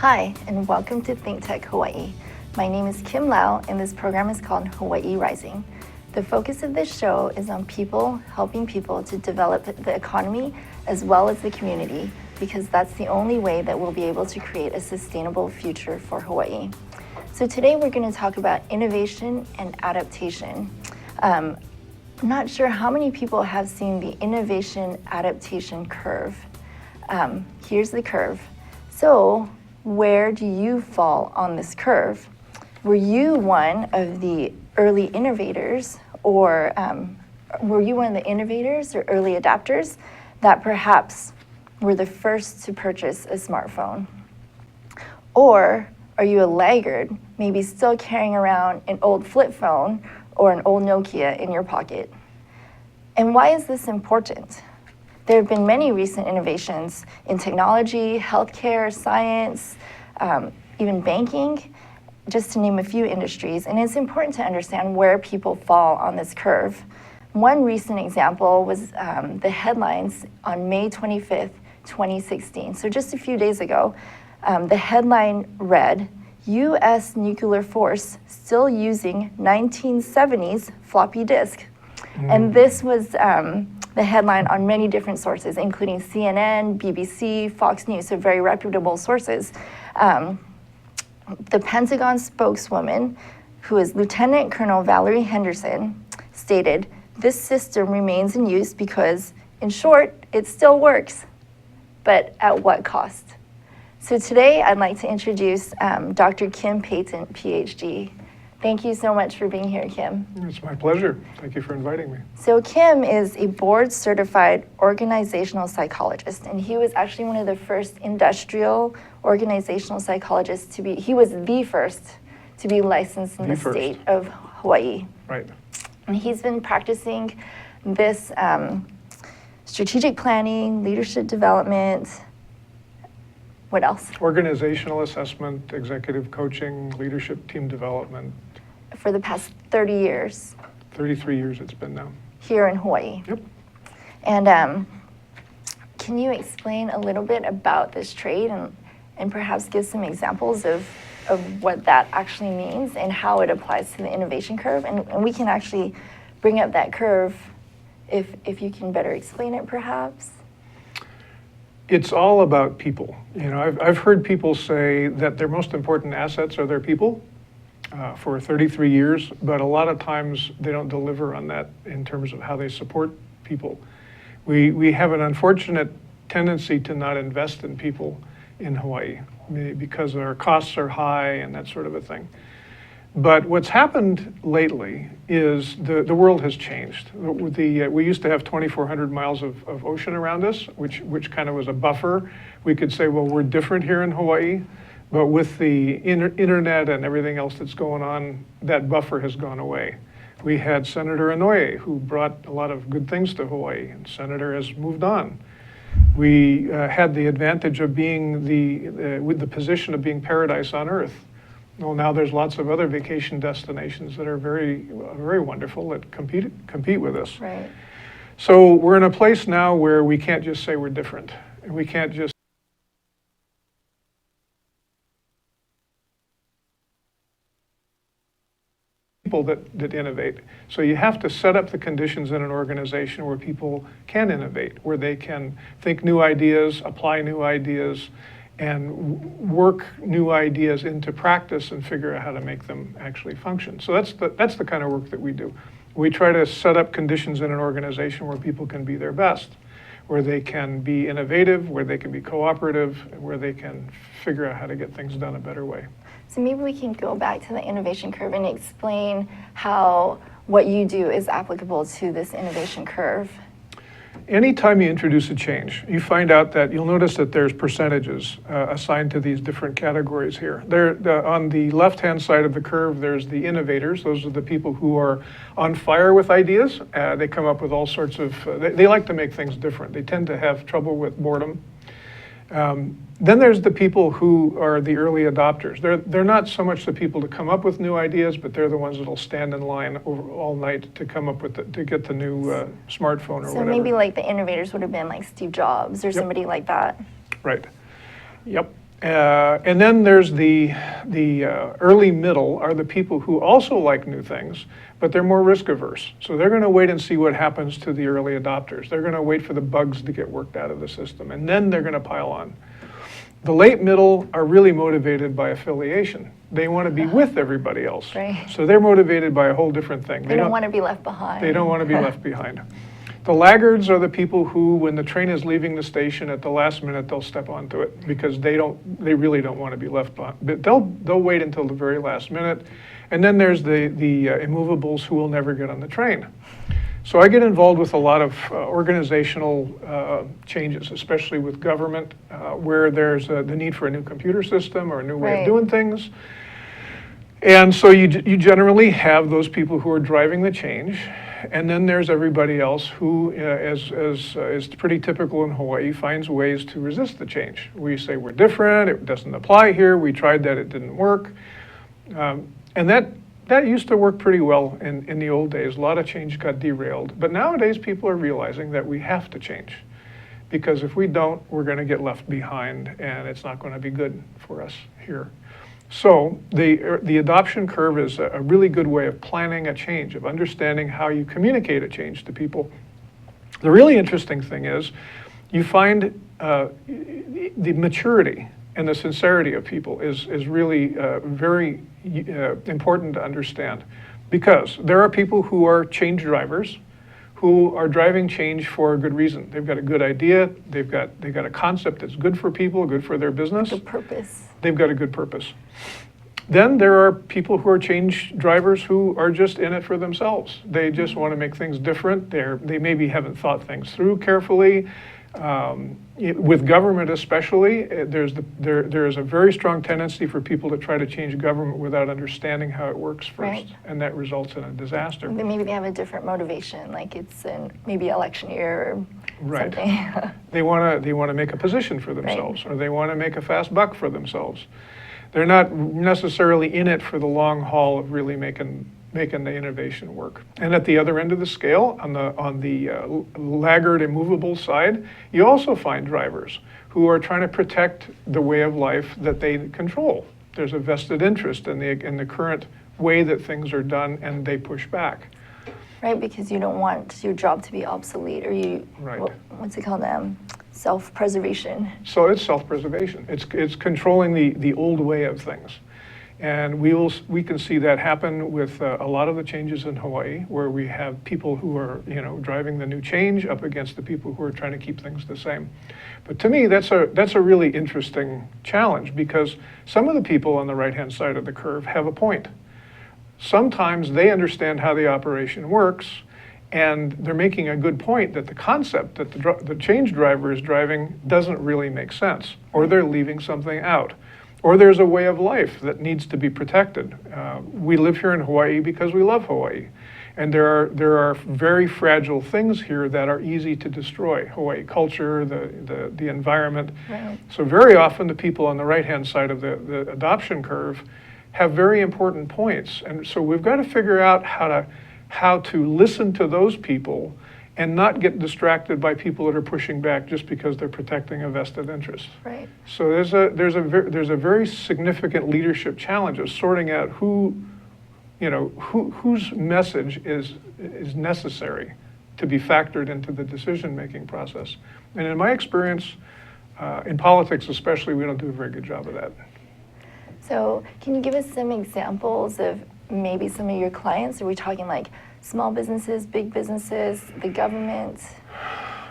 Hi, and welcome to Think Tech Hawaii. My name is Kim Lau, and this program is called Hawaii Rising. The focus of this show is on people helping people to develop the economy as well as the community, because that's the only way that we'll be able to create a sustainable future for Hawaii. So today we're going to talk about innovation and adaptation. I'm not sure how many people have seen the innovation adaptation curve. Here's the curve. So where do you fall on this curve? Were you one of the early innovators, or were you one of the innovators or early adapters that perhaps were the first to purchase a smartphone? Or are you a laggard, maybe still carrying around an old flip phone or an old Nokia in your pocket? And why is this important? There have been many recent innovations in technology, healthcare, science, even banking, just to name a few industries. And it's important to understand where people fall on this curve. One recent example was the headlines on May 25th, 2016. So just a few days ago, the headline read, U.S. nuclear force still using 1970s floppy disk. And this was the headline on many different sources, including CNN, BBC, Fox News, so very reputable sources. The Pentagon spokeswoman, who is Lieutenant Colonel Valerie Henderson, stated, "This system remains in use because, in short, it still works, but at what cost?" So today I'd like to introduce Dr. Kim Payton, PhD. Thank you so much for being here, Kim. It's my pleasure. Thank you for inviting me. So Kim is a board-certified organizational psychologist, and he was actually one of the first industrial organizational psychologists to be, he was the first to be licensed in the state of Hawaii. Right. And he's been practicing this strategic planning, leadership development. What else? Organizational assessment, executive coaching, leadership team development. For the past 30 years. 33 years it's been now. Here in Hawaii. Yep. And can you explain a little bit about this trade and perhaps give some examples of what that actually means and how it applies to the innovation curve? And we can actually bring up that curve if you can better explain it, perhaps. It's all about people. You know, I've heard people say that their most important assets are their people for 33 years, but a lot of times they don't deliver on that in terms of how they support people. We have an unfortunate tendency to not invest in people in Hawaii because our costs are high and that sort of a thing. But what's happened lately is the world has changed. We used to have 2,400 miles of ocean around us, which kind of was a buffer. We could say, well, we're different here in Hawaii. But with the internet and everything else that's going on, that buffer has gone away. We had Senator Inouye, who brought a lot of good things to Hawaii, and Senator has moved on. We had the advantage of being with the position of being paradise on earth. Well, now there's lots of other vacation destinations that are very, very wonderful that compete with us. Right. So we're in a place now where we can't just say we're different. We can't just people that innovate. So you have to set up the conditions in an organization where people can innovate, where they can think new ideas, apply new ideas, and work new ideas into practice and figure out how to make them actually function. So that's the kind of work that we do. We try to set up conditions in an organization where people can be their best, where they can be innovative, where they can be cooperative, where they can figure out how to get things done a better way. So maybe we can go back to the innovation curve and explain how what you do is applicable to this innovation curve. Anytime you introduce a change, you find out that you'll notice that there's percentages assigned to these different categories here. On the left-hand side of the curve, there's the innovators. Those are the people who are on fire with ideas. They come up with all sorts of, they like to make things different. They tend to have trouble with boredom. Then there's the people who are the early adopters. They're not so much the people to come up with new ideas, but they're the ones that'll stand in line all night to come up with to get the new smartphone or so whatever. Maybe like the innovators would have been like Steve Jobs or somebody like that. Right. Yep. And then there's the early middle are the people who also like new things, but they're more risk averse. So they're going to wait and see what happens to the early adopters. They're going to wait for the bugs to get worked out of the system, and then they're going to pile on. The late middle are really motivated by affiliation. They want to be with everybody else. Right. So they're motivated by a whole different thing. They don't want to be left behind. They don't want to be left behind. The laggards are the people who, when the train is leaving the station at the last minute, they'll step onto it because they really don't want to be left behind. But they'll wait until the very last minute. And then there's the immovables who will never get on the train. So I get involved with a lot of organizational changes, especially with government, where there's the need for a new computer system or a new way of doing things. And so you generally have those people who are driving the change. And then there's everybody else who, as is pretty typical in Hawaii, finds ways to resist the change. We say we're different, it doesn't apply here, we tried that, it didn't work. And that used to work pretty well in the old days. A lot of change got derailed. But nowadays people are realizing that we have to change. Because if we don't, we're going to get left behind and it's not going to be good for us here. So the adoption curve is a really good way of planning a change, of understanding how you communicate a change to people. The really interesting thing is you find the maturity and the sincerity of people is really very important to understand, because there are people who are change drivers who are driving change for a good reason. They've got a good idea, they've got a concept that's good for people, good for their business. Good purpose. They've got a good purpose. Then there are people who are change drivers who are just in it for themselves. They just want to make things different. They maybe haven't thought things through carefully. With government especially, there is a very strong tendency for people to try to change government without understanding how it works first, Right. and that results in a disaster. Maybe they have a different motivation, like it's in maybe election year or Right. something. They want to make a position for themselves, or they want to make a fast buck for themselves. They're not necessarily in it for the long haul of really making the innovation work. And at the other end of the scale, on the laggard, immovable side, you also find drivers who are trying to protect the way of life that they control. There's a vested interest in the current way that things are done, and they push back. Right, because you don't want your job to be obsolete, or Right. what's it called? Self-preservation. So it's self-preservation. It's controlling the old way of things. And we can see that happen with a lot of the changes in Hawaii, where we have people who are driving the new change up against the people who are trying to keep things the same. But to me, that's a really interesting challenge, because some of the people on the right-hand side of the curve have a point. Sometimes they understand how the operation works, and they're making a good point that the concept that the change driver is driving doesn't really make sense, or they're leaving something out. Or there's a way of life that needs to be protected. We live here in Hawaii because we love Hawaii. And there are very fragile things here that are easy to destroy. Hawaii culture, the environment. Right. So very often the people on the right-hand side of the adoption curve have very important points. And so we've got to figure out how to listen to those people and not get distracted by people that are pushing back just because they're protecting a vested interest. Right. So there's a very significant leadership challenge of sorting out whose message is necessary to be factored into the decision-making process. And in my experience, in politics especially, we don't do a very good job of that. So can you give us some examples of maybe some of your clients? Are we talking like small businesses, big businesses, the government?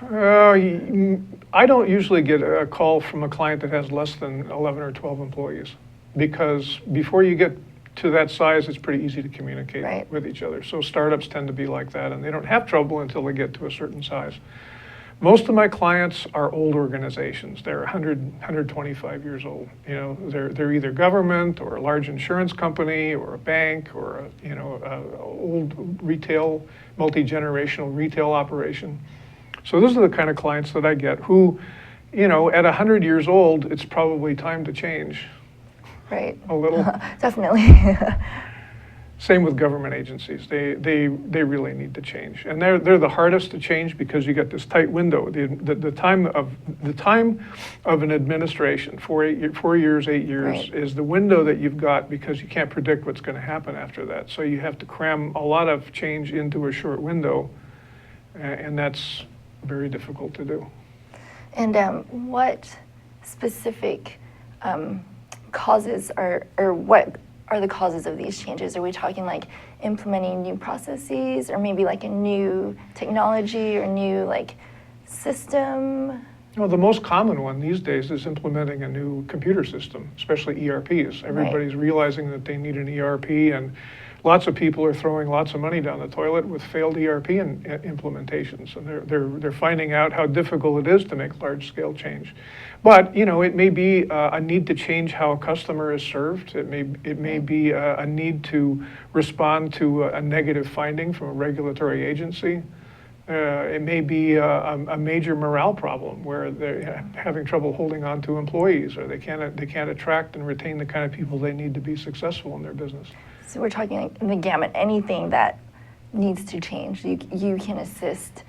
I don't usually get a call from a client that has less than 11 or 12 employees, because before you get to that size, it's pretty easy to communicate with each other. So startups tend to be like that, and they don't have trouble until they get to a certain size. Most of my clients are old organizations. They're 125 years old. They're either government or a large insurance company or a bank or a old retail, multi-generational retail operation. So those are the kind of clients that I get who, at 100 years old, it's probably time to change. Right. A little. Definitely. Same with government agencies. They really need to change, and they're the hardest to change because you get this tight window. The time of an administration, 4 years, 8 years, Right. is the window that you've got because you can't predict what's going to happen after that. So you have to cram a lot of change into a short window, and that's very difficult to do. And what specific causes or what are the causes of these changes? Are we talking like implementing new processes or maybe like a new technology or new like system? Well, the most common one these days is implementing a new computer system, especially ERPs. Everybody's realizing that they need an ERP, and lots of people are throwing lots of money down the toilet with failed ERP implementations, and they're finding out how difficult it is to make large-scale change. But it may be a need to change how a customer is served. It may be a need to respond to a negative finding from a regulatory agency. It may be a major morale problem where they're having trouble holding on to employees, or they can't attract and retain the kind of people they need to be successful in their business. So we're talking like the gamut, anything that needs to change. You can assist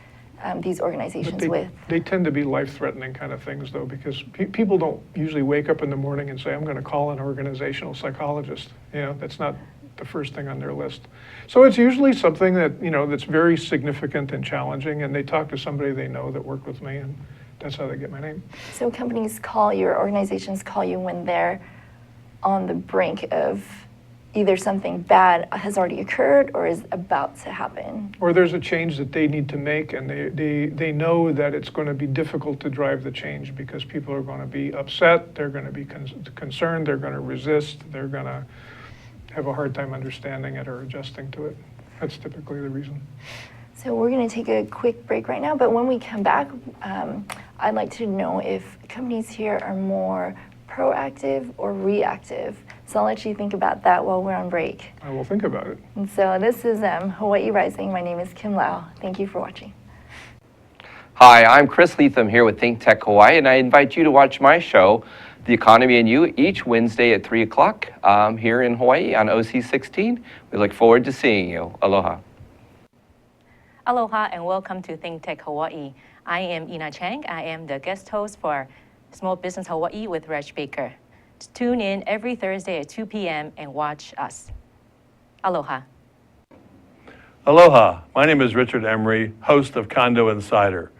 these organizations with. They tend to be life-threatening kind of things, though, because people don't usually wake up in the morning and say, "I'm going to call an organizational psychologist." That's not the first thing on their list. So it's usually something that that's very significant and challenging, and they talk to somebody they know that worked with me, and that's how they get my name. So companies call you, or organizations call you when they're on the brink of either something bad has already occurred or is about to happen. Or there's a change that they need to make, and they know that it's going to be difficult to drive the change because people are going to be upset, they're going to be concerned, they're going to resist, they're going to have a hard time understanding it or adjusting to it. That's typically the reason. So we're going to take a quick break right now, but when we come back, I'd like to know if companies here are more proactive or reactive. So I'll let you think about that while we're on break. I will think about it. And so this is Hawaii Rising. My name is Kim Lau. Thank you for watching. Hi, I'm Chris Leatham here with Think Tech Hawaii, and I invite you to watch my show, The Economy and You, each Wednesday at 3 o'clock here in Hawaii on OC 16. We look forward to seeing you. Aloha. Aloha and welcome to Think Tech Hawaii. I am Ina Chang. I am the guest host for Small Business Hawaii with Reg Baker. Tune in every Thursday at 2 p.m. and watch us. Aloha. Aloha, my name is Richard Emery, host of Condo Insider.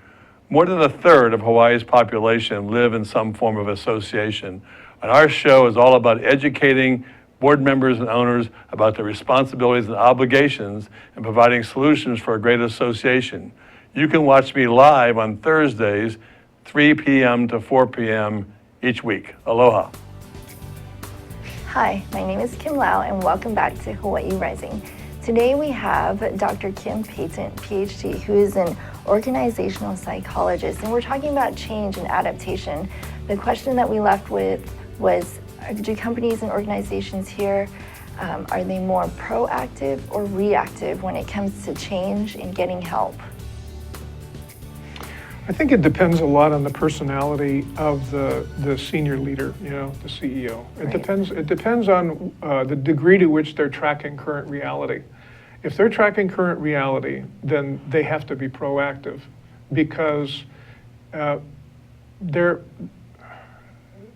More than a third of Hawaii's population live in some form of association, and our show is all about educating board members and owners about their responsibilities and obligations and providing solutions for a great association. You can watch me live on Thursdays, 3 p.m. to 4 p.m. each week. Aloha. Hi, my name is Kim Lau, and welcome back to Hawaii Rising. Today we have Dr. Kim Payton, PhD, who is an organizational psychologist, and we're talking about change and adaptation. The question that we left with was, do companies and organizations here, are they more proactive or reactive when it comes to change and getting help? I think it depends a lot on the personality of the senior leader, the CEO. It depends on the degree to which they're tracking current reality. If they're tracking current reality, then they have to be proactive because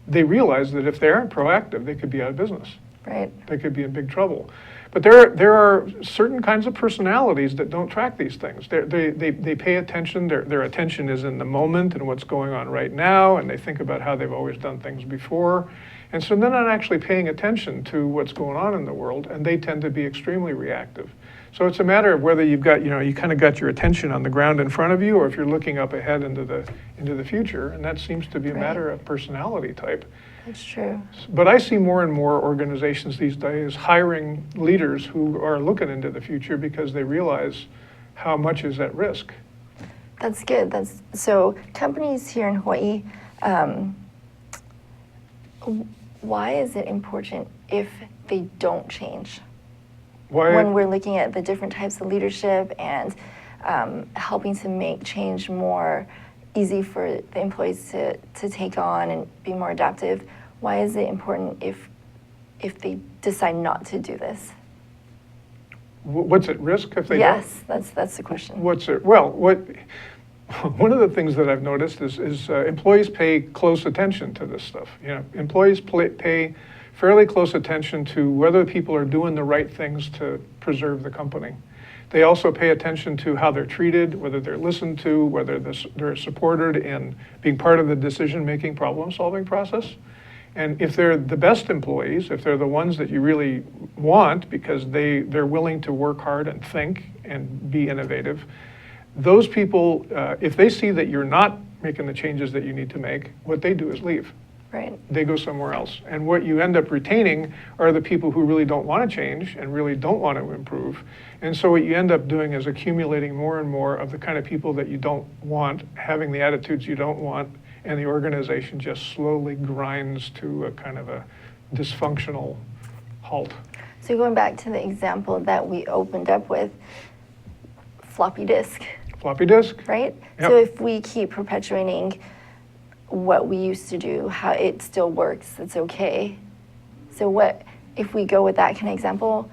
they realize that if they aren't proactive, they could be out of business. Right. They could be in big trouble. But there are certain kinds of personalities that don't track these things. They pay attention. Their attention is in the moment and what's going on right now, and they think about how they've always done things before. And so they're not actually paying attention to what's going on in the world, and they tend to be extremely reactive. So it's a matter of whether you've got, you kind of got your attention on the ground in front of you, or if you're looking up ahead into the future, and that seems to be a matter of personality type. That's true. But I see more and more organizations these days hiring leaders who are looking into the future because they realize how much is at risk. That's good. So companies here in Hawaii, why is it important if they don't change? When we're looking at the different types of leadership and helping to make change more easy for the employees to take on and be more adaptive, why is it important if they decide not to do this? what's at risk if they Yes, that's the question. One of the things that I've noticed is employees pay close attention to this stuff. Employees pay fairly close attention to whether people are doing the right things to preserve the company. They also pay attention to how they're treated, whether they're listened to, whether they're supported in being part of the decision-making, problem-solving process. And if they're the best employees, if they're the ones that you really want because they're willing to work hard and think and be innovative, those people, if they see that you're not making the changes that you need to make, what they do is leave. Right. They go somewhere else. And what you end up retaining are the people who really don't want to change and really don't want to improve. And so what you end up doing is accumulating more and more of the kind of people that you don't want, having the attitudes you don't want, and the organization just slowly grinds to a kind of a dysfunctional halt. So going back to the example that we opened up with, floppy disk, Floppy disk? right? Yep. So if we keep perpetuating what we used to do, how it still works, it's okay. So what, if we go with that kind of example,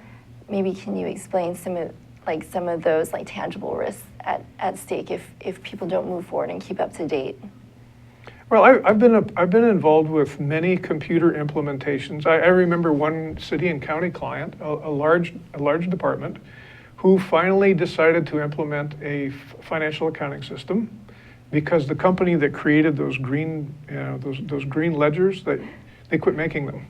maybe can you explain some of those like tangible risks at stake if people don't move forward and keep up to date? Well, I've been involved with many computer implementations. I remember one city and county client, a large department, who finally decided to implement a financial accounting system because the company that created those green ledgers, they quit making them.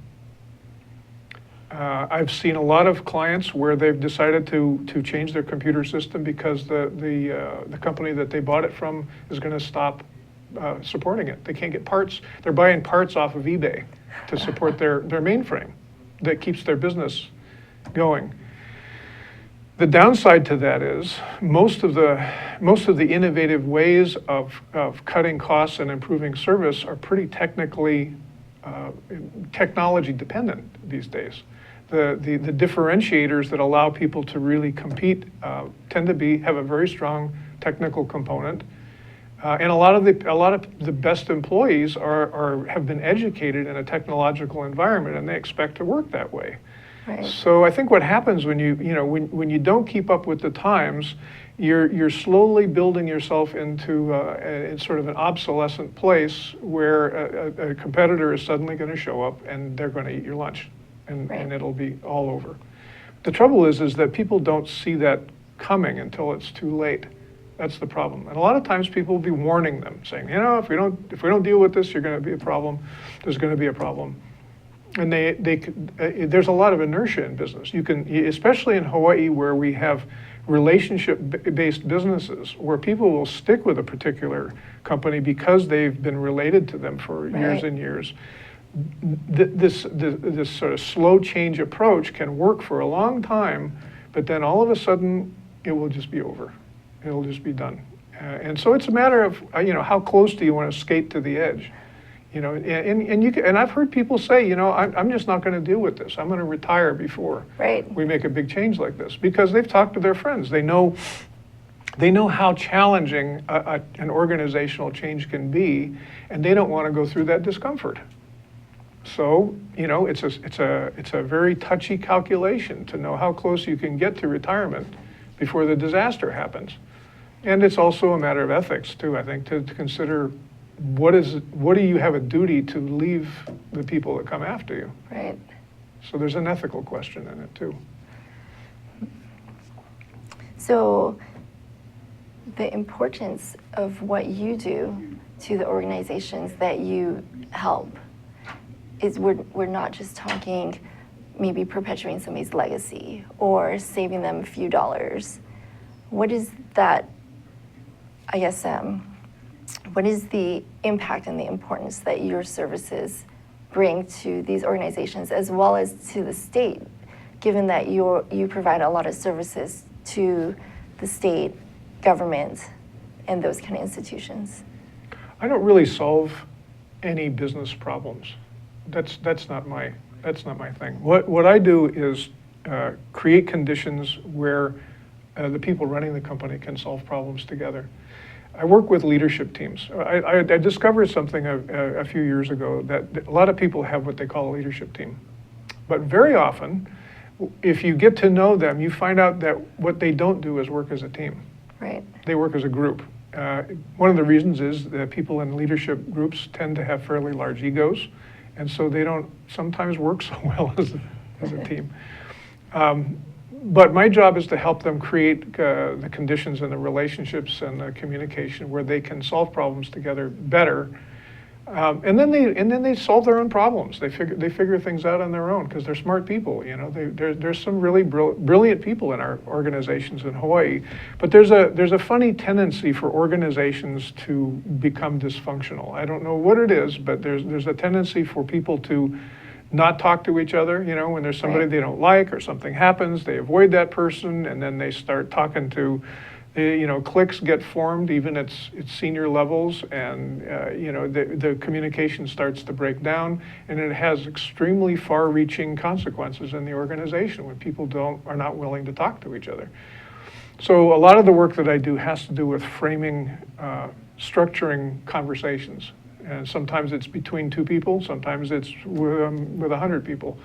I've seen a lot of clients where they've decided to change their computer system because the company that they bought it from is going to stop supporting it. They can't get parts. They're buying parts off of eBay to support their mainframe that keeps their business going. The downside to that is most of the innovative ways of cutting costs and improving service are pretty technology dependent these days. The differentiators that allow people to really compete tend to have a very strong technical component. And a lot of the best employees have been educated in a technological environment, and they expect to work that way. Right. So I think what happens when you don't keep up with the times, you're slowly building yourself into sort of an obsolescent place where a competitor is suddenly going to show up and they're going to eat your lunch, and it'll be all over. The trouble is that people don't see that coming until it's too late. That's the problem. And a lot of times people will be warning them, saying, if we don't deal with this, you're going to be a problem. There's going to be a problem. And there's a lot of inertia in business. You can, especially in Hawaii, where we have relationship-based businesses, where people will stick with a particular company because they've been related to them for years and years. This sort of slow change approach can work for a long time, but then all of a sudden it will just be over. It'll just be done. And so it's a matter of how close do you want to skate to the edge? And I've heard people say, I'm just not going to deal with this. I'm going to retire before we make a big change like this, because they've talked to their friends. They know how challenging an organizational change can be, and they don't want to go through that discomfort. So it's a very touchy calculation to know how close you can get to retirement before the disaster happens. And it's also a matter of ethics too, I think, to consider what do you have a duty to leave the people that come after you? Right. So there's an ethical question in it too. So the importance of what you do to the organizations that you help is we're not just talking maybe perpetuating somebody's legacy or saving them a few dollars. What is that, I guess, what is the impact and the importance that your services bring to these organizations as well as to the state, given that you provide a lot of services to the state government and those kind of institutions? I don't really solve any business problems. That's not my thing. What I do is create conditions where the people running the company can solve problems together. I work with leadership teams. I discovered something a few years ago that a lot of people have what they call a leadership team. But very often, if you get to know them, you find out that what they don't do is work as a team. Right. They work as a group. One of the reasons is that people in leadership groups tend to have fairly large egos, and so they don't sometimes work so well as a team. But my job is to help them create the conditions and the relationships and the communication where they can solve problems together better. And then they solve their own problems. They figure things out on their own because they're smart people. You know, there's some really brilliant people in our organizations in Hawaii, but there's a funny tendency for organizations to become dysfunctional. I don't know what it is, but there's a tendency for people to not talk to each other. You know, when there's somebody they don't like or something happens, they avoid that person, and then they start talking to. You know, cliques get formed even at senior levels, and you know, the communication starts to break down, and it has extremely far-reaching consequences in the organization when people are not willing to talk to each other. So a lot of the work that I do has to do with framing, structuring conversations, and sometimes it's between two people, sometimes it's with 100 people.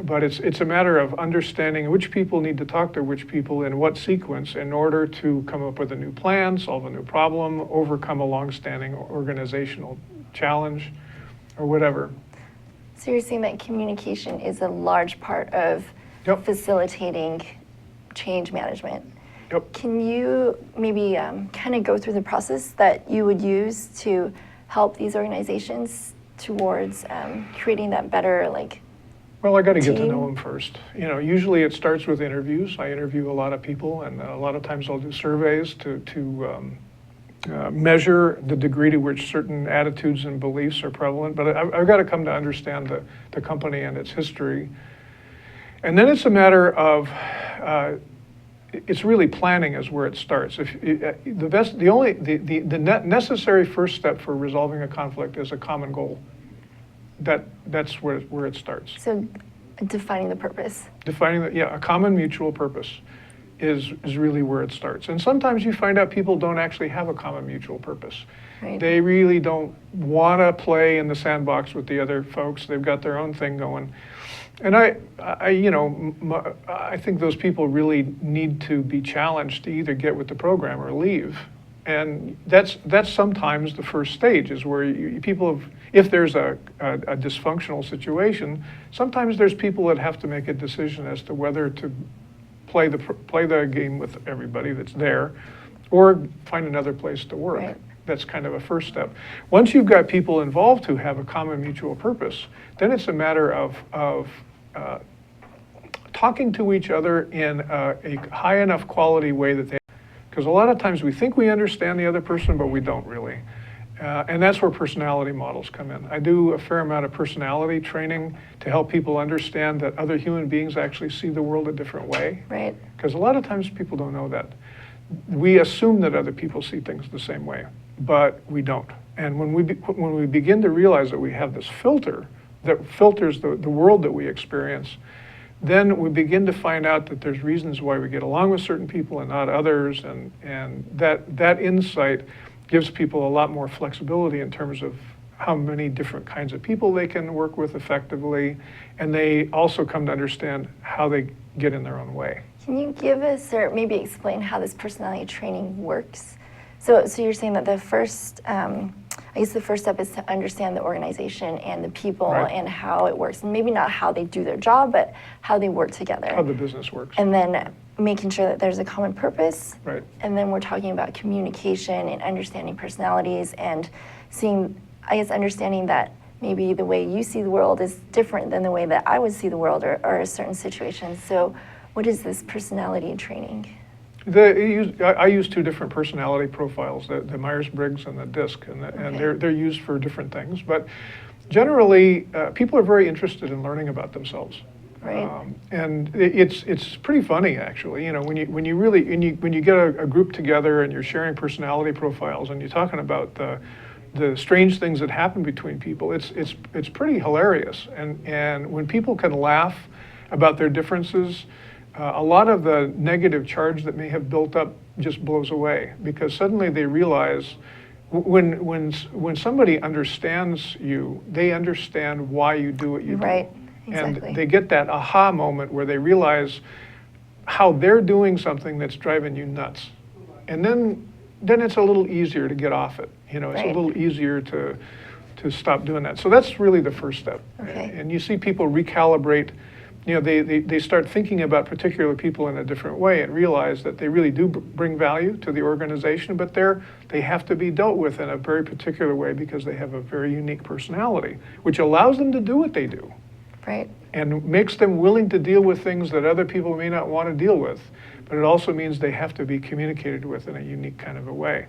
But it's a matter of understanding which people need to talk to which people in what sequence in order to come up with a new plan, solve a new problem, overcome a long-standing organizational challenge, or whatever. So you're saying that communication is a large part of facilitating change management. Yep. Can you maybe kind of go through the process that you would use to help these organizations towards creating that better, like, Well, I got to get to team? know them first. You know, usually it starts with interviews. I interview a lot of people, and a lot of times I'll do surveys to measure the degree to which certain attitudes and beliefs are prevalent. But I've got to come to understand the company and its history. And then it's a matter of, it's really planning is where it starts. The necessary first step for resolving a conflict is a common goal. That's where it starts. So defining the purpose. Defining a common mutual purpose is really where it starts. And sometimes you find out people don't actually have a common mutual purpose. Right. They really don't want to play in the sandbox with the other folks. They've got their own thing going. And I think those people really need to be challenged to either get with the program or leave. And that's sometimes the first stage, is where if there's a dysfunctional situation, sometimes there's people that have to make a decision as to whether to play the game with everybody that's there, or find another place to work. Right. That's kind of a first step. Once you've got people involved who have a common mutual purpose, then it's a matter of talking to each other in a high enough quality way that they. Because a lot of times we think we understand the other person, but we don't really. And that's where personality models come in. I do a fair amount of personality training to help people understand that other human beings actually see the world a different way. Right. Because a lot of times people don't know that. We assume that other people see things the same way, but we don't. And when we begin to realize that we have this filter that filters the world that we experience, then we begin to find out that there's reasons why we get along with certain people and not others, and that insight gives people a lot more flexibility in terms of how many different kinds of people they can work with effectively, and they also come to understand how they get in their own way. Can you give us, or maybe explain how this personality training works? So you're saying that the first step is to understand the organization and the people, Right. and how it works. And maybe not how they do their job, but how they work together. How the business works. And then making sure that there's a common purpose. Right. And then we're talking about communication and understanding personalities, and understanding that maybe the way you see the world is different than the way that I would see the world, or a certain situation. So what is this personality training? I use two different personality profiles, the Myers-Briggs and the DISC, and they're used for different things. But generally, people are very interested in learning about themselves. Right. And it's pretty funny, actually. You know, when you get a group together and you're sharing personality profiles and you're talking about the strange things that happen between people, it's pretty hilarious. And when people can laugh about their differences, a lot of the negative charge that may have built up just blows away, because suddenly they realize when somebody understands you, they understand why you do what you do. Right. Exactly. And they get that aha moment where they realize how they're doing something that's driving you nuts. And then it's a little easier to get off it. It's a Right. little easier to stop doing that. So that's really the first step. Okay. And you see people recalibrate, they start thinking about particular people in a different way and realize that they really do bring value to the organization, but they have to be dealt with in a very particular way because they have a very unique personality, which allows them to do what they do Right. and makes them willing to deal with things that other people may not want to deal with. But it also means they have to be communicated with in a unique kind of a way.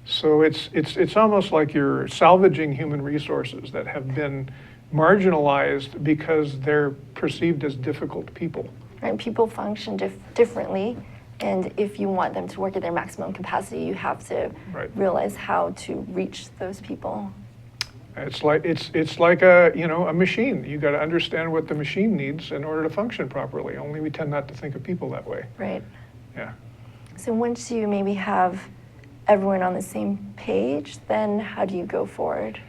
So it's almost like you're salvaging human resources that have been marginalized because they're perceived as difficult people. Right. People function differently, and if you want them to work at their maximum capacity, you have to Right. realize how to reach those people. It's like a machine. You got to understand what the machine needs in order to function properly. Only we tend not to think of people that way. Right. Yeah. So once you maybe have everyone on the same page, then how do you go forward?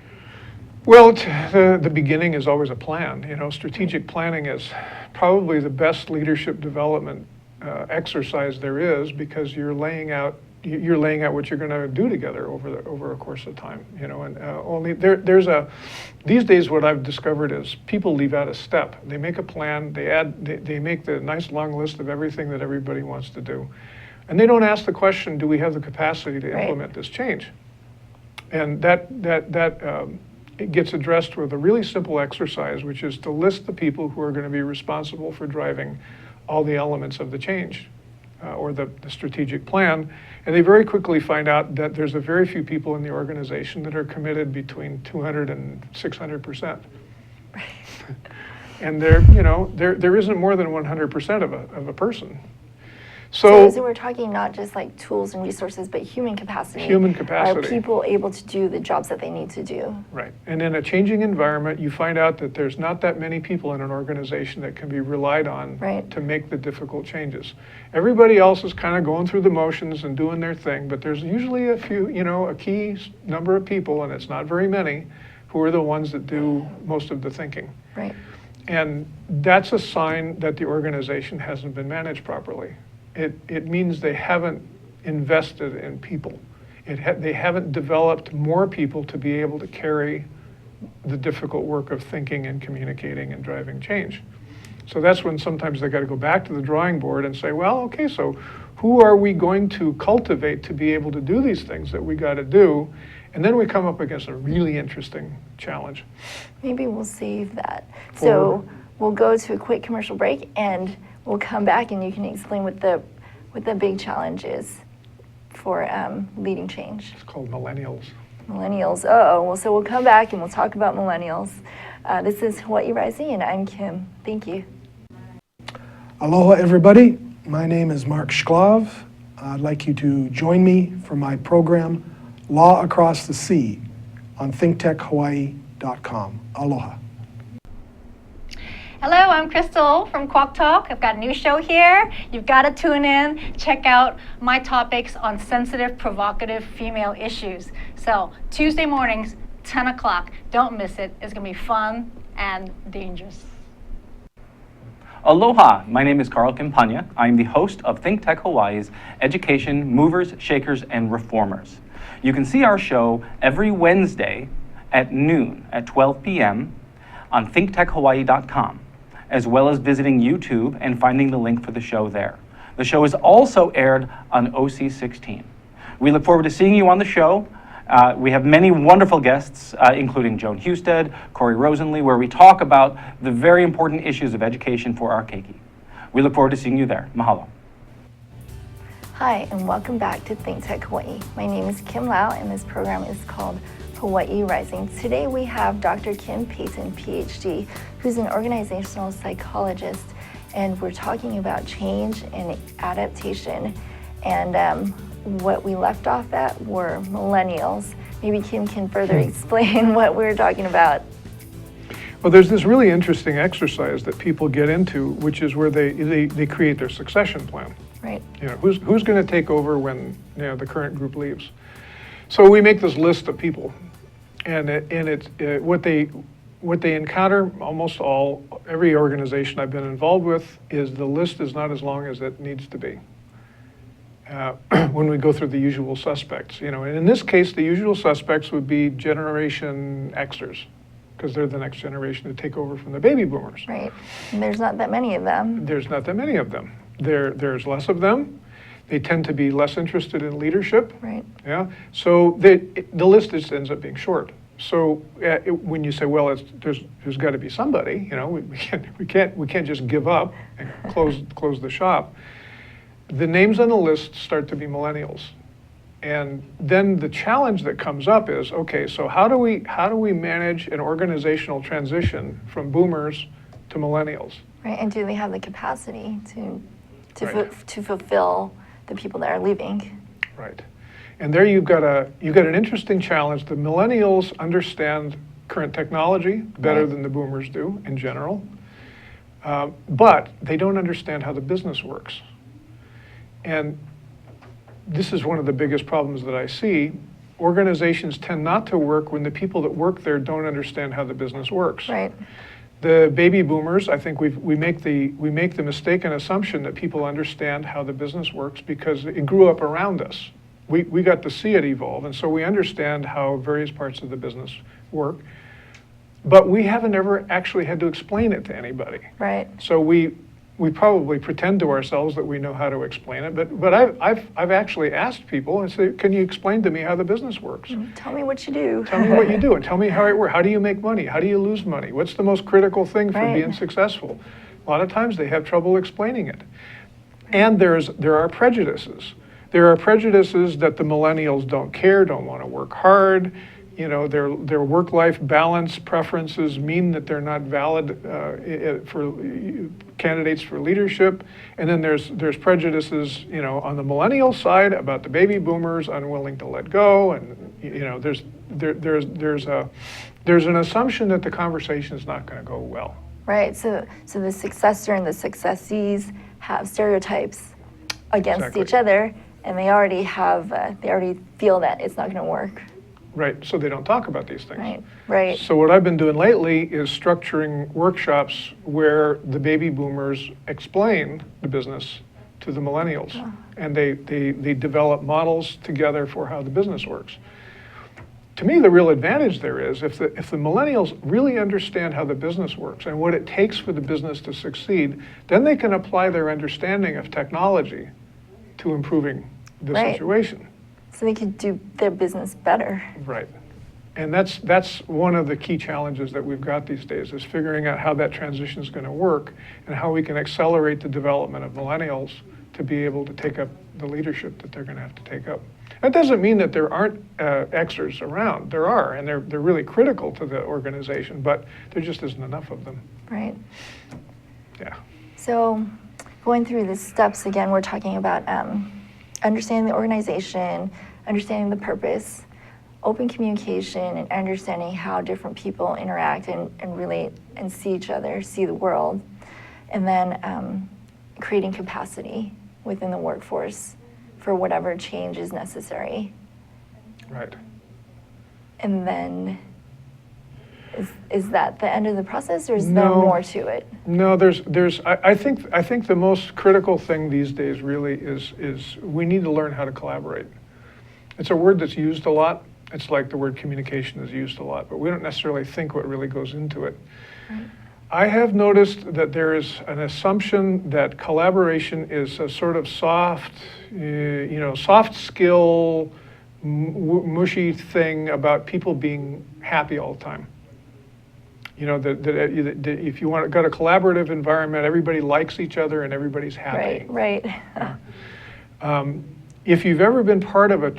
Well, the beginning is always a plan. Strategic planning is probably the best leadership development exercise there is because you're laying out what you're going to do together over a course of time. And these days what I've discovered is people leave out a step. They make a plan. They make the nice long list of everything that everybody wants to do, and they don't ask the question, do we have the capacity to Right. implement this change? And it gets addressed with a really simple exercise, which is to list the people who are going to be responsible for driving all the elements of the change or the strategic plan. And they very quickly find out that there's a very few people in the organization that are committed between 200 and 600%. And there isn't more than 100% of a person. So we're talking not just like tools and resources, but human capacity. Human capacity. Are people able to do the jobs that they need to do? Right. And in a changing environment, you find out that there's not that many people in an organization that can be relied on Right. to make the difficult changes. Everybody else is kind of going through the motions and doing their thing, but there's usually a key number of people, and it's not very many, who are the ones that do most of the thinking. Right. And that's a sign that the organization hasn't been managed properly. It means they haven't invested in people. They haven't developed more people to be able to carry the difficult work of thinking and communicating and driving change. So that's when sometimes they got to go back to the drawing board and say, well, okay, so who are we going to cultivate to be able to do these things that we got to do? And then we come up against a really interesting challenge. Maybe we'll save that. So we'll go to a quick commercial break, and we'll come back and you can explain what the big challenge is for leading change. It's called millennials. Millennials. Well, so we'll come back and we'll talk about millennials. This is Hawaii Rising, and I'm Kim. Thank you. Aloha, everybody. My name is Mark Shklov. I'd like you to join me for my program, Law Across the Sea, on thinktechhawaii.com. Aloha. Hello, I'm Crystal from Quack Talk. I've got a new show here. You've got to tune in. Check out my topics on sensitive, provocative female issues. So Tuesday mornings, 10 o'clock. Don't miss it. It's going to be fun and dangerous. Aloha, my name is Carl Kimpania. I'm the host of Think Tech Hawaii's Education Movers, Shakers, and Reformers. You can see our show every Wednesday at noon at 12 p.m. on thinktechhawaii.com, as well as visiting YouTube and finding the link for the show there. The show is also aired on OC16. We look forward to seeing you on the show. We have many wonderful guests, including Joan Husted, Corey Rosenlee, where we talk about the very important issues of education for our keiki. We look forward to seeing you there. Mahalo. Hi, and welcome back to Think Tech Hawaii. My name is Kim Lau, and this program is called Hawaii Rising. Today we have Dr. Kim Payton, PhD, who's an organizational psychologist, and we're talking about change and adaptation. And what we left off at were millennials. Maybe Kim can further explain what we're talking about. Well, there's this really interesting exercise that people get into, which is where they create their succession plan. Right. Who's going to take over when the current group leaves? So we make this list of people, and what what they encounter, every organization I've been involved with, is the list is not as long as it needs to be. When we go through the usual suspects, and in this case, the usual suspects would be Generation Xers, because they're the next generation to take over from the baby boomers. Right. And there's not that many of them. There's not that many of them. There's less of them. They tend to be less interested in leadership. Right. Yeah. So the list just ends up being short. So when you say, well, there's got to be somebody, we can't just give up and close the shop. The names on the list start to be millennials. And then the challenge that comes up is, okay, so how do we manage an organizational transition from boomers to millennials? Right. And do they have the capacity to Right. to fulfill the people that are leaving? Right. And there you've got an interesting challenge. The millennials understand current technology better Right. than the boomers do in general, but they don't understand how the business works. And this is one of the biggest problems that I see. Organizations tend not to work when the people that work there don't understand how the business works. Right. The baby boomers, I think we make the mistaken assumption that people understand how the business works because it grew up around us. We got to see it evolve, and so we understand how various parts of the business work. But we haven't ever actually had to explain it to anybody. Right. So we probably pretend to ourselves that we know how to explain it, but I've actually asked people and said, can you explain to me how the business works? Tell me what you do. Tell me what you do and tell me how it works. How do you make money? How do you lose money? What's the most critical thing for Right. being successful? A lot of times they have trouble explaining it. And there are prejudices. There are prejudices that the millennials don't care, don't want to work hard. Their work-life balance preferences mean that they're not valid for candidates for leadership. And then there's prejudices, on the millennial side about the baby boomers unwilling to let go, and there's an assumption that the conversation is not going to go well. Right. So the successor and the successees have stereotypes against Exactly. each other, and they already feel that it's not going to work. Right, so they don't talk about these things. Right. Right. So what I've been doing lately is structuring workshops where the baby boomers explain the business to the millennials. Oh. And they develop models together for how the business works. To me, the real advantage there is if the millennials really understand how the business works and what it takes for the business to succeed, then they can apply their understanding of technology to improving the Right. situation. So they could do their business better. Right. And that's one of the key challenges that we've got these days, is figuring out how that transition is going to work and how we can accelerate the development of millennials to be able to take up the leadership that they're going to have to take up. That doesn't mean that there aren't Xers around. There are, and they're really critical to the organization, but there just isn't enough of them. Right. Yeah. So going through the steps again, we're talking about understanding the organization, understanding the purpose, open communication, and understanding how different people interact and relate and see each other, see the world, and then creating capacity within the workforce for whatever change is necessary. Right. And then, is that the end of the process, or is No. there more to it? No, I think the most critical thing these days really is we need to learn how to collaborate. It's a word that's used a lot. It's like the word communication is used a lot, but we don't necessarily think what really goes into it. Right. I have noticed that there is an assumption that collaboration is a sort of soft skill, mushy thing about people being happy all the time. That if you got a collaborative environment, everybody likes each other and everybody's happy. Right. If you've ever been part of a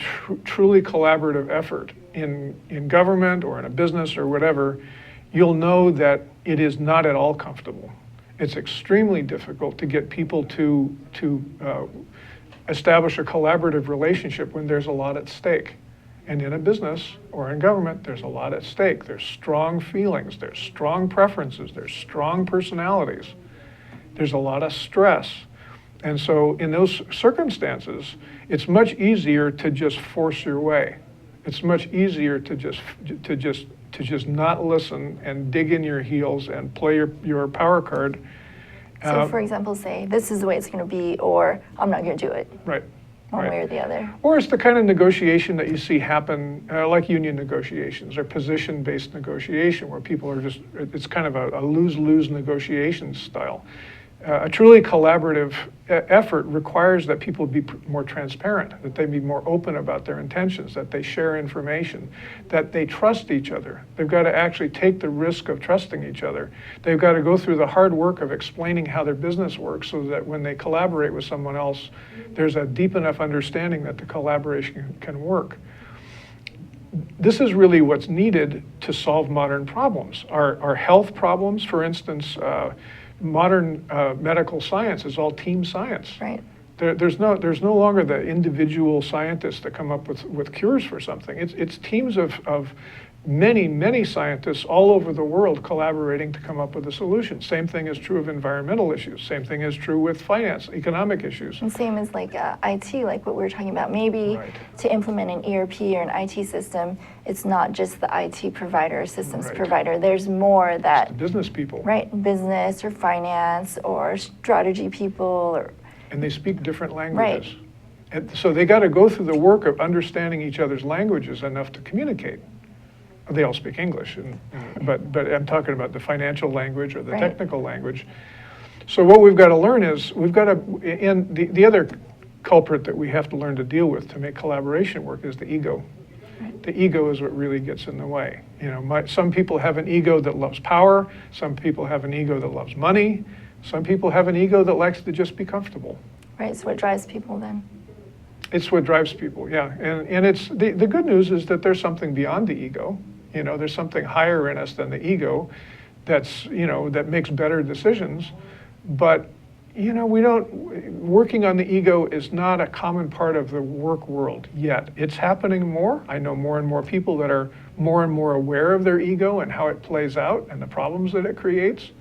truly collaborative effort in government or in a business or whatever, you'll know that it is not at all comfortable. It's extremely difficult to get people to establish a collaborative relationship when there's a lot at stake. And in a business or in government, there's a lot at stake. There's strong feelings, there's strong preferences, there's strong personalities. There's a lot of stress. And so in those circumstances, it's much easier to just force your way. It's much easier to just to just not listen and dig in your heels and play your power card. So for example, say, this is the way it's going to be, or I'm not going to do it, Right. one right. way or the other. Or it's the kind of negotiation that you see happen, like union negotiations or position-based negotiation, where people are just, it's kind of a lose-lose negotiation style. A truly collaborative effort requires that people be more transparent, that they be more open about their intentions, that they share information, that they trust each other. They've got to actually take the risk of trusting each other. They've got to go through the hard work of explaining how their business works so that when they collaborate with someone else, there's a deep enough understanding that the collaboration can work. This is really what's needed to solve modern problems. Our health problems, for instance, modern medical science is all team science. Right. There's no longer the individual scientists that come up with cures for something. It's teams of many scientists all over the world collaborating to come up with a solution. Same thing is true of environmental issues. Same thing is true with finance, economic issues. And same as like IT, like what we were talking about. Maybe Right. to implement an ERP or an IT system, it's not just the IT provider or systems Right. provider. There's more that, Business people. right, business or finance or strategy people or, And they speak different languages. And so they got to go through the work of understanding each other's languages enough to communicate. They all speak English, but I'm talking about the financial language or the Right. technical language. So what we've got to learn is we've got to, and the other culprit that we have to learn to deal with to make collaboration work is the ego. The ego is what really gets in the way. You know, some people have an ego that loves power. Some people have an ego that loves money. Some people have an ego that likes to just be comfortable. right, so what drives people then? It's what drives people, yeah. And it's the good news is that there's something beyond the ego. You know, there's something higher in us than the ego that's, you know, that makes better decisions. But, you know, working on the ego is not a common part of the work world yet. It's happening more. I know more and more people that are more and more aware of their ego and how it plays out and the problems that it creates.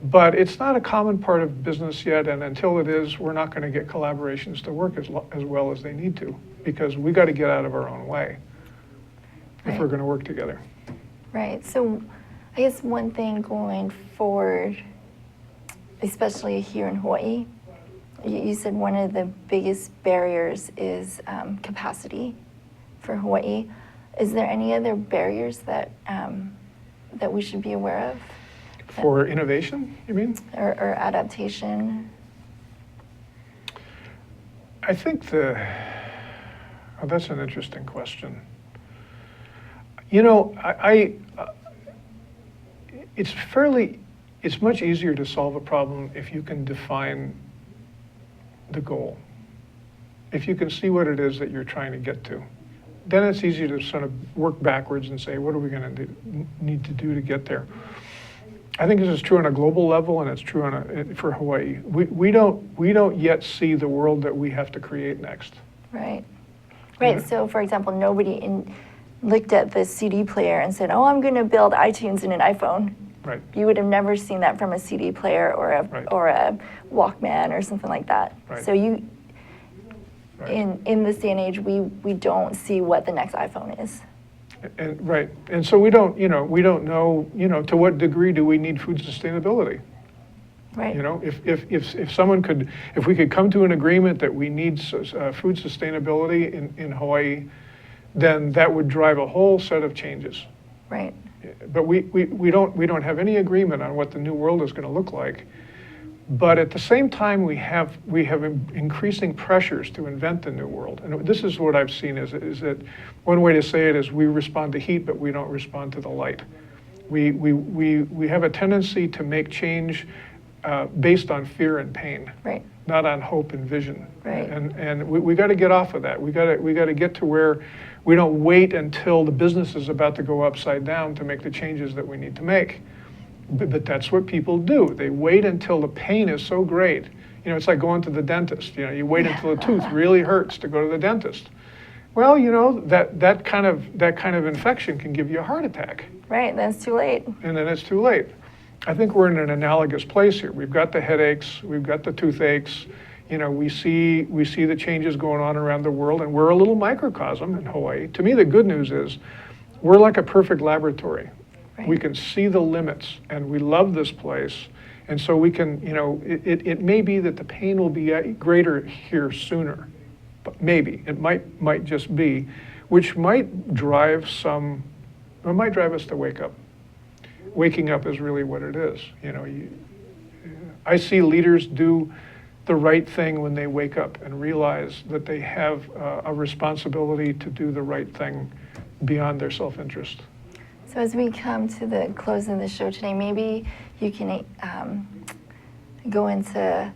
But it's not a common part of business yet, and until it is, we're not going to get collaborations to work as well as they need to, because we got to get out of our own way if Right. we're going to work together. Right, so I guess one thing going forward, especially here in Hawaii, you said one of the biggest barriers is capacity for Hawaii. Is there any other barriers that that we should be aware of? For innovation, you mean? Or adaptation? I think that's an interesting question. You know, it's much easier to solve a problem if you can define the goal. If you can see what it is that you're trying to get to. Then it's easier to sort of work backwards and say, what are we going to need to do to get there? I think this is true on a global level, and it's true for Hawaii. We don't yet see the world that we have to create next. Right. Right, Yeah. so for example, nobody looked at the CD player and said, oh, I'm going to build iTunes in an iPhone. Right. You would have never seen that from a CD player or Right. a Walkman or something like that. Right. So Right. in this day and age, we don't see what the next iPhone is. And right, and so we don't know, to what degree do we need food sustainability? Right. You know, if we could come to an agreement that we need food sustainability in Hawaii, then that would drive a whole set of changes. Right. But we don't have any agreement on what the new world is going to look like. But at the same time, we have increasing pressures to invent the new world. And this is what I've seen is that one way to say it is we respond to heat, but we don't respond to the light. We have a tendency to make change based on fear and pain, Right. not on hope and vision. Right. And we got to get off of that. We got to get to where we don't wait until the business is about to go upside down to make the changes that we need to make. But that's what people do. They wait until the pain is so great. You know, it's like going to the dentist. You know, you wait until the tooth really hurts to go to the dentist. Well, you know, that kind of infection can give you a heart attack. Right, then it's too late. And then it's too late. I think we're in an analogous place here. We've got the headaches, we've got the toothaches. You know, we see the changes going on around the world, and we're a little microcosm in Hawaii. To me, the good news is we're like a perfect laboratory. Right. We can see the limits, and we love this place. And so we can, it may be that the pain will be greater here sooner, but maybe, it might just be, which might drive us to wake up. Waking up is really what it is. I see leaders do the right thing when they wake up and realize that they have a responsibility to do the right thing beyond their self-interest. So as we come to the close of the show today, maybe you can go into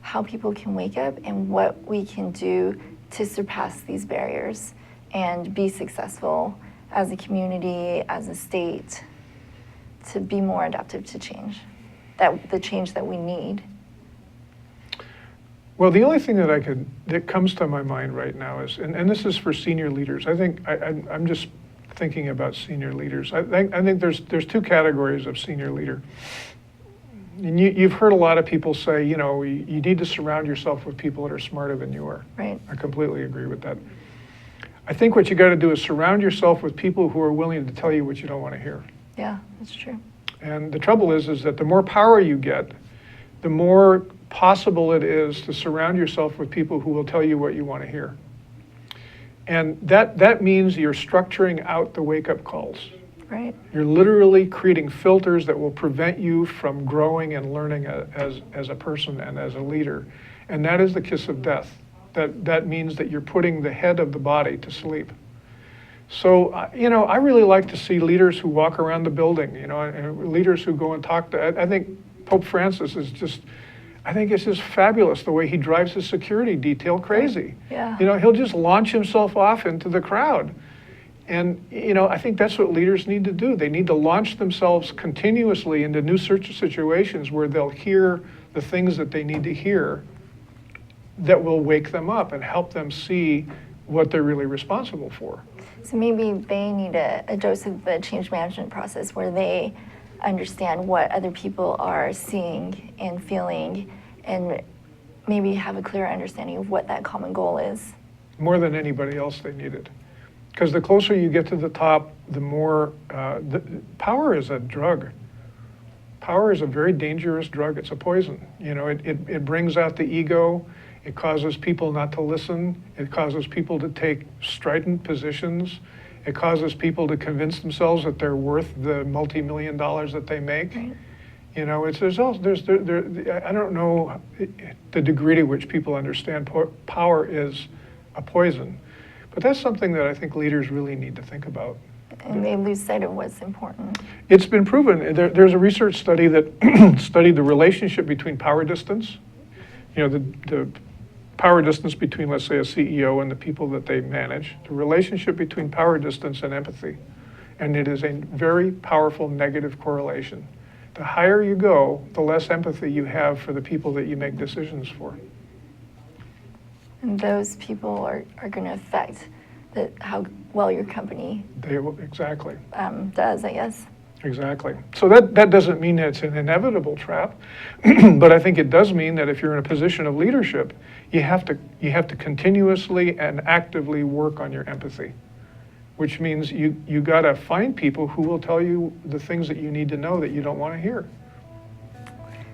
how people can wake up and what we can do to surpass these barriers and be successful as a community, as a state, to be more adaptive to change, the change that we need. Well, the only thing that comes to my mind right now is, and this is for senior leaders. I think I'm just thinking about senior leaders. I think there's two categories of senior leader. And you've heard a lot of people say, you need to surround yourself with people that are smarter than you are. Right. I completely agree with that. I think what you got to do is surround yourself with people who are willing to tell you what you don't want to hear. Yeah, that's true. And the trouble is that the more power you get, the more possible it is to surround yourself with people who will tell you what you want to hear. And that means you're structuring out the wake-up calls. Right. You're literally creating filters that will prevent you from growing and learning as a person and as a leader. And that is the kiss of death. That means that you're putting the head of the body to sleep. So, I really like to see leaders who walk around the building, and leaders who go and talk to, I think Pope Francis is just, I think it's just fabulous the way he drives his security detail crazy. Yeah. He'll just launch himself off into the crowd. And, I think that's what leaders need to do. They need to launch themselves continuously into new situations where they'll hear the things that they need to hear that will wake them up and help them see what they're really responsible for. So maybe they need a dose of the change management process where they understand what other people are seeing and feeling and maybe have a clearer understanding of what that common goal is. More than anybody else, they need it. Because the closer you get to the top, the more, power is a drug. Power is a very dangerous drug. It's a poison. It brings out the ego. It causes people not to listen. It causes people to take strident positions. It causes people to convince themselves that they're worth the multi-million dollars that they make. Right. I don't know the degree to which people understand power is a poison, but that's something that I think leaders really need to think about. And they lose sight of what's important. It's been proven. There's a research study that studied the relationship between power distance, the power distance between, let's say, a CEO and the people that they manage, the relationship between power distance and empathy. And it is a very powerful negative correlation. The higher you go, the less empathy you have for the people that you make decisions for. And those people are going to affect how well your company Exactly. Does, I guess. Exactly. So that doesn't mean that it's an inevitable trap, but I think it does mean that if you're in a position of leadership, you have to continuously and actively work on your empathy, which means you got to find people who will tell you the things that you need to know that you don't want to hear.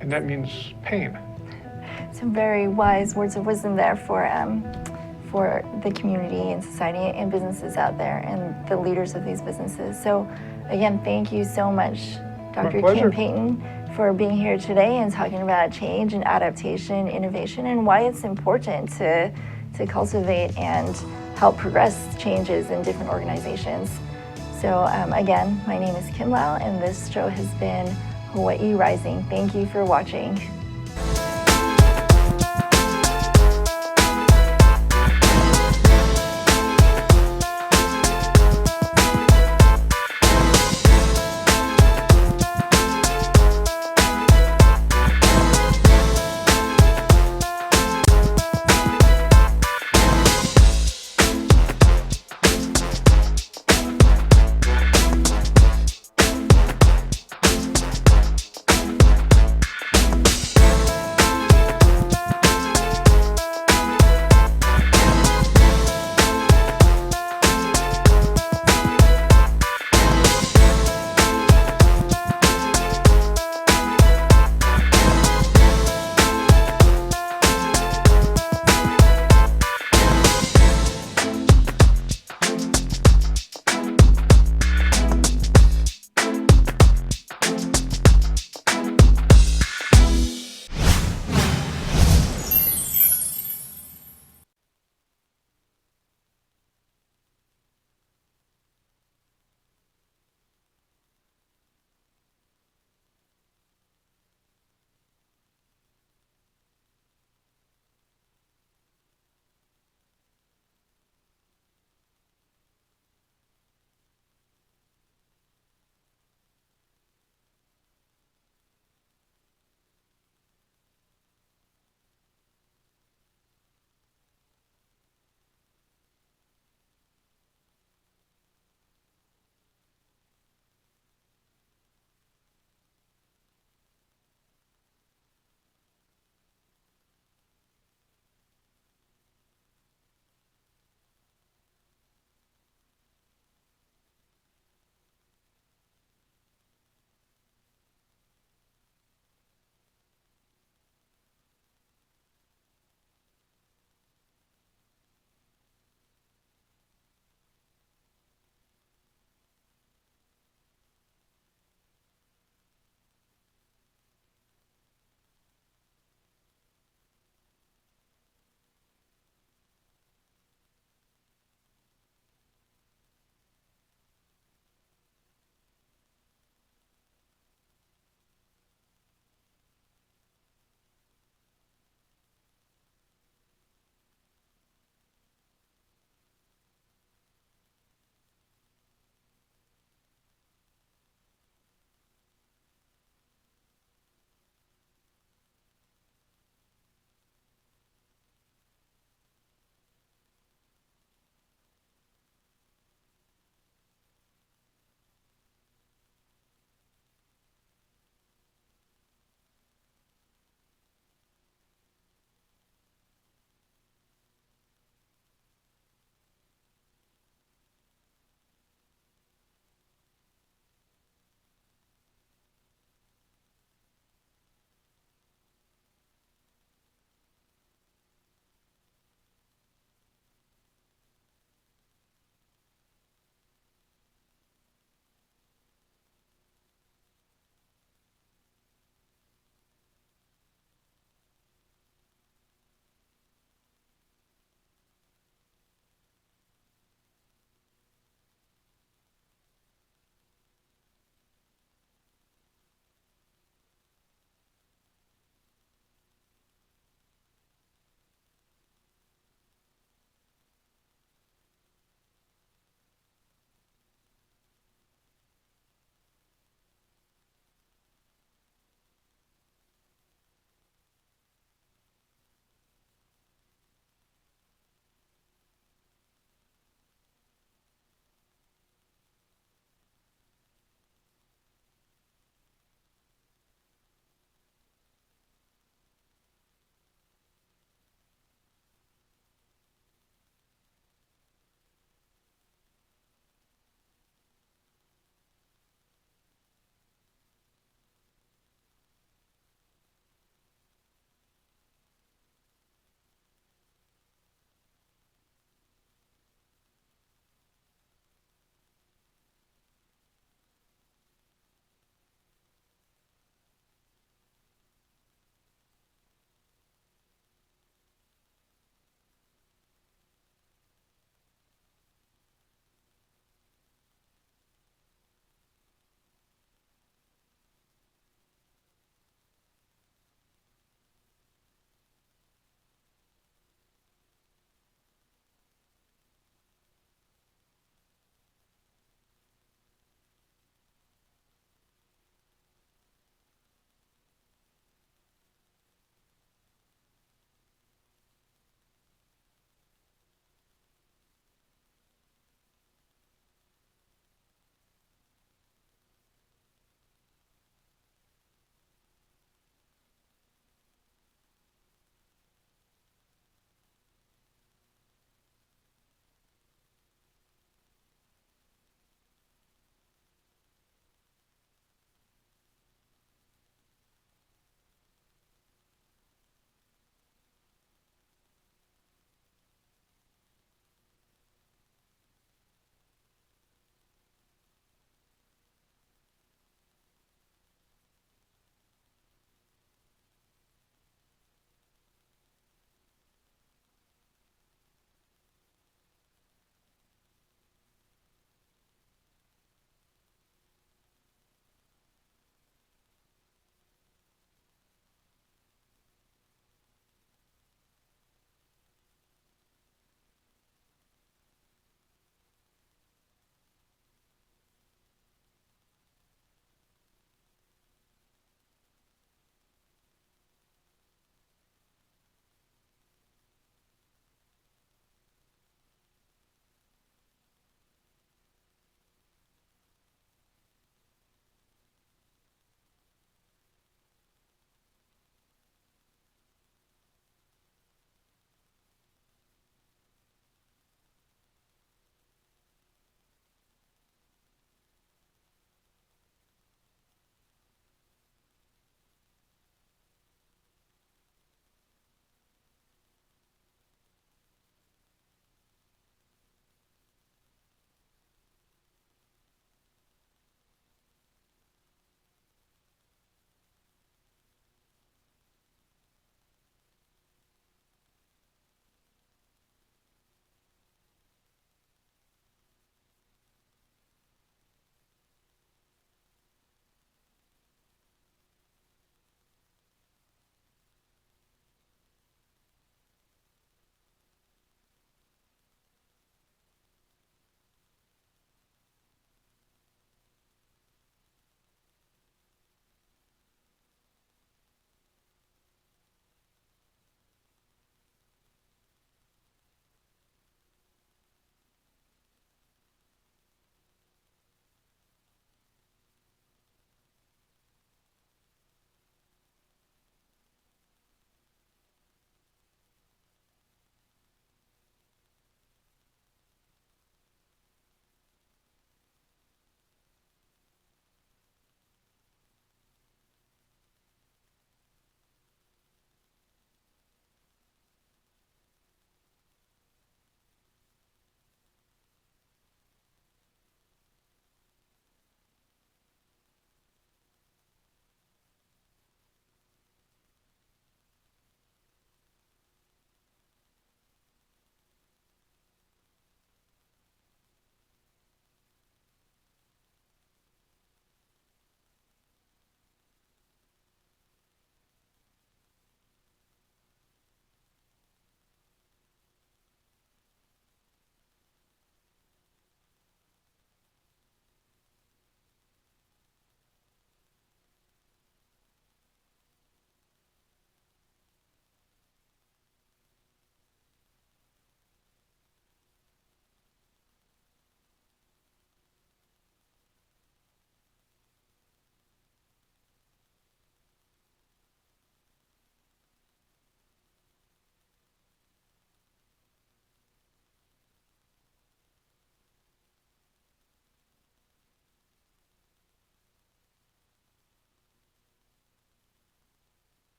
And that means pain. Some very wise words of wisdom there for the community and society and businesses out there and the leaders of these businesses. So again, thank you so much, Dr. Kim Payton, for being here today and talking about change and adaptation, innovation, and why it's important to cultivate and help progress changes in different organizations. So again, my name is Kim Lau, and this show has been Hawaii Rising. Thank you for watching.